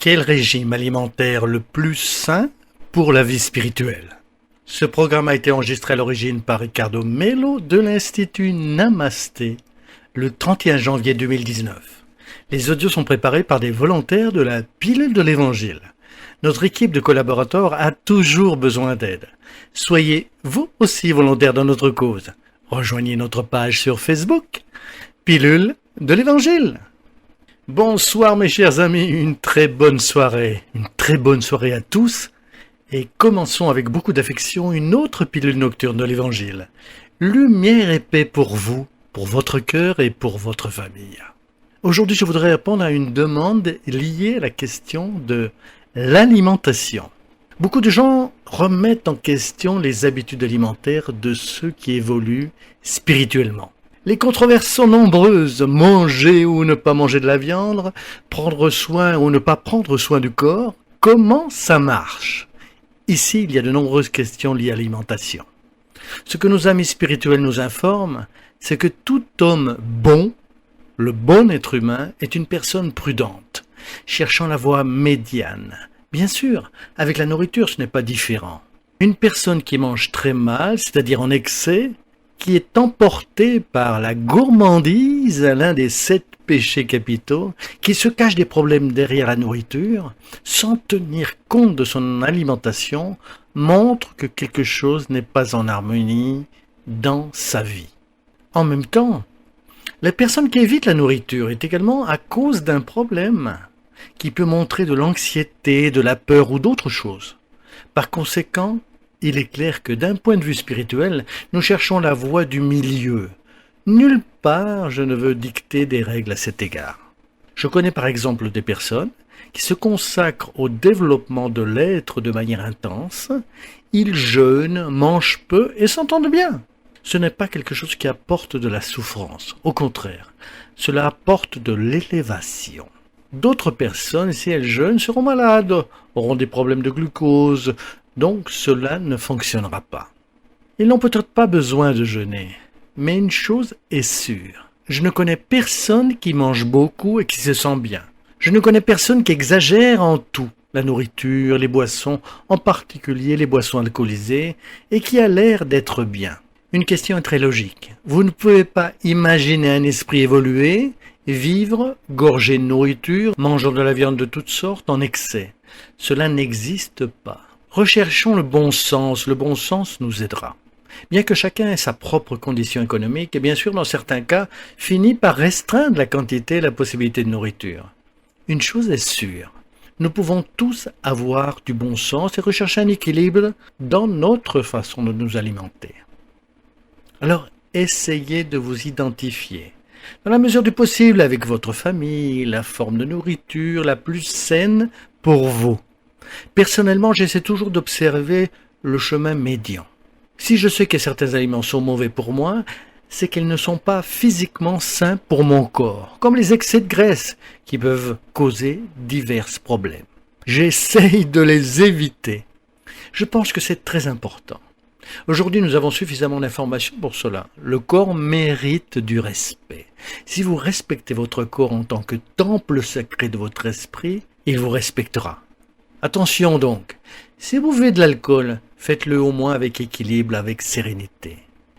Quel régime alimentaire le plus sain pour la vie spirituelle? Ce programme a été enregistré à l'origine par Ricardo Mello de l'Institut Namasté le 31 janvier 2019. Les audios sont préparés par des volontaires de la Pilule de l'Évangile. Notre équipe de collaborateurs a toujours besoin d'aide. Soyez vous aussi volontaires dans notre cause. Rejoignez notre page sur Facebook, Pilule de l'Évangile. Bonsoir mes chers amis, une très bonne soirée à tous. Et commençons avec beaucoup d'affection une autre pilule nocturne de l'Évangile. Lumière et paix pour vous, pour votre cœur et pour votre famille. Aujourd'hui, je voudrais répondre à une demande liée à la question de l'alimentation. Beaucoup de gens remettent en question les habitudes alimentaires de ceux qui évoluent spirituellement. Les controverses sont nombreuses, manger ou ne pas manger de la viande, prendre soin ou ne pas prendre soin du corps, comment ça marche? Ici, il y a de nombreuses questions liées à l'alimentation. Ce que nos amis spirituels nous informent, c'est que tout homme bon, le bon être humain, est une personne prudente, cherchant la voie médiane. Bien sûr, avec la nourriture, ce n'est pas différent. Une personne qui mange très mal, c'est-à-dire en excès, qui est emportée par la gourmandise, l'un des 7 péchés capitaux, qui se cache des problèmes derrière la nourriture, sans tenir compte de son alimentation, montre que quelque chose n'est pas en harmonie dans sa vie. En même temps, la personne qui évite la nourriture est également à cause d'un problème qui peut montrer de l'anxiété, de la peur ou d'autres choses. Par conséquent, il est clair que d'un point de vue spirituel, nous cherchons la voie du milieu. Nulle part je ne veux dicter des règles à cet égard. Je connais par exemple des personnes qui se consacrent au développement de l'être de manière intense. Ils jeûnent, mangent peu et s'entendent bien. Ce n'est pas quelque chose qui apporte de la souffrance. Au contraire, cela apporte de l'élévation. D'autres personnes, si elles jeûnent, seront malades, auront des problèmes de glucose, donc cela ne fonctionnera pas. Ils n'ont peut-être pas besoin de jeûner, mais une chose est sûre. Je ne connais personne qui mange beaucoup et qui se sent bien. Je ne connais personne qui exagère en tout, la nourriture, les boissons, en particulier les boissons alcoolisées, et qui a l'air d'être bien. Une question est très logique. Vous ne pouvez pas imaginer un esprit évolué, vivre, gorgé de nourriture, mangeant de la viande de toutes sortes en excès. Cela n'existe pas. Recherchons le bon sens nous aidera. Bien que chacun ait sa propre condition économique, et bien sûr dans certains cas, finit par restreindre la quantité et la possibilité de nourriture. Une chose est sûre, nous pouvons tous avoir du bon sens et rechercher un équilibre dans notre façon de nous alimenter. Alors, essayez de vous identifier, dans la mesure du possible, avec votre famille, la forme de nourriture la plus saine pour vous. Personnellement, j'essaie toujours d'observer le chemin médian. Si je sais que certains aliments sont mauvais pour moi, c'est qu'ils ne sont pas physiquement sains pour mon corps, comme les excès de graisse qui peuvent causer divers problèmes. J'essaye de les éviter. Je pense que c'est très important. Aujourd'hui, nous avons suffisamment d'informations pour cela. Le corps mérite du respect. Si vous respectez votre corps en tant que temple sacré de votre esprit, il vous respectera. Attention donc, si vous buvez de l'alcool, faites-le au moins avec équilibre, avec sérénité.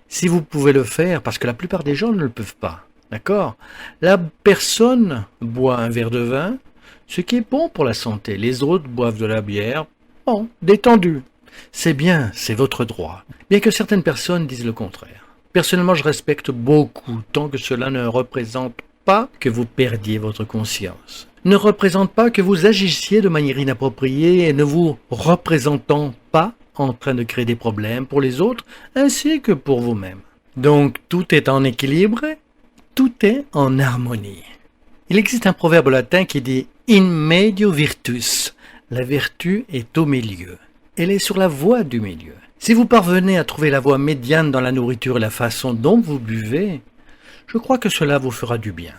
Si vous pouvez le faire, parce que la plupart des gens ne le peuvent pas, d'accord? La personne boit un verre de vin, ce qui est bon pour la santé. Les autres boivent de la bière, bon, détendu. C'est bien, c'est votre droit. Bien que certaines personnes disent le contraire. Personnellement, je respecte beaucoup, tant que cela ne représente pas que vous perdiez votre conscience. Ne représente pas que vous agissiez de manière inappropriée et ne vous représentant pas en train de créer des problèmes pour les autres ainsi que pour vous-même. Donc tout est en équilibre, tout est en harmonie. Il existe un proverbe latin qui dit « In medio virtus », la vertu est au milieu. Elle est sur la voie du milieu. Si vous parvenez à trouver la voie médiane dans la nourriture et la façon dont vous buvez, je crois que cela vous fera du bien.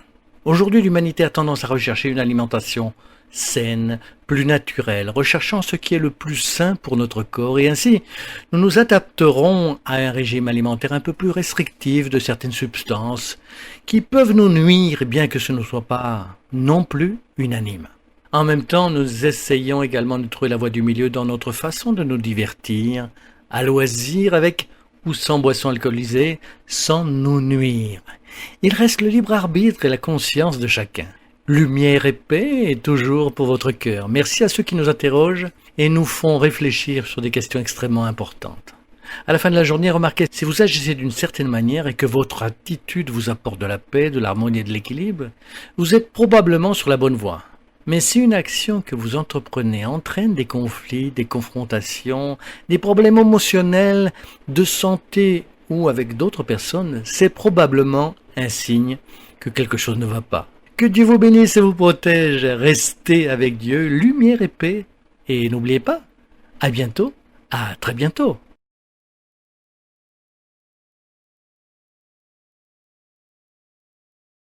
Aujourd'hui, l'humanité a tendance à rechercher une alimentation saine, plus naturelle, recherchant ce qui est le plus sain pour notre corps, et ainsi, nous nous adapterons à un régime alimentaire un peu plus restrictif de certaines substances qui peuvent nous nuire, bien que ce ne soit pas non plus unanime. En même temps, nous essayons également de trouver la voie du milieu dans notre façon de nous divertir, à loisir, avec ou sans boissons alcoolisées, sans nous nuire. Il reste le libre arbitre et la conscience de chacun. Lumière et paix est toujours pour votre cœur. Merci à ceux qui nous interrogent et nous font réfléchir sur des questions extrêmement importantes. À la fin de la journée, remarquez, si vous agissez d'une certaine manière et que votre attitude vous apporte de la paix, de l'harmonie et de l'équilibre, vous êtes probablement sur la bonne voie. Mais si une action que vous entreprenez entraîne des conflits, des confrontations, des problèmes émotionnels, de santé ou avec d'autres personnes, c'est probablement un signe que quelque chose ne va pas. Que Dieu vous bénisse et vous protège. Restez avec Dieu, lumière et paix. Et n'oubliez pas, à bientôt, à très bientôt.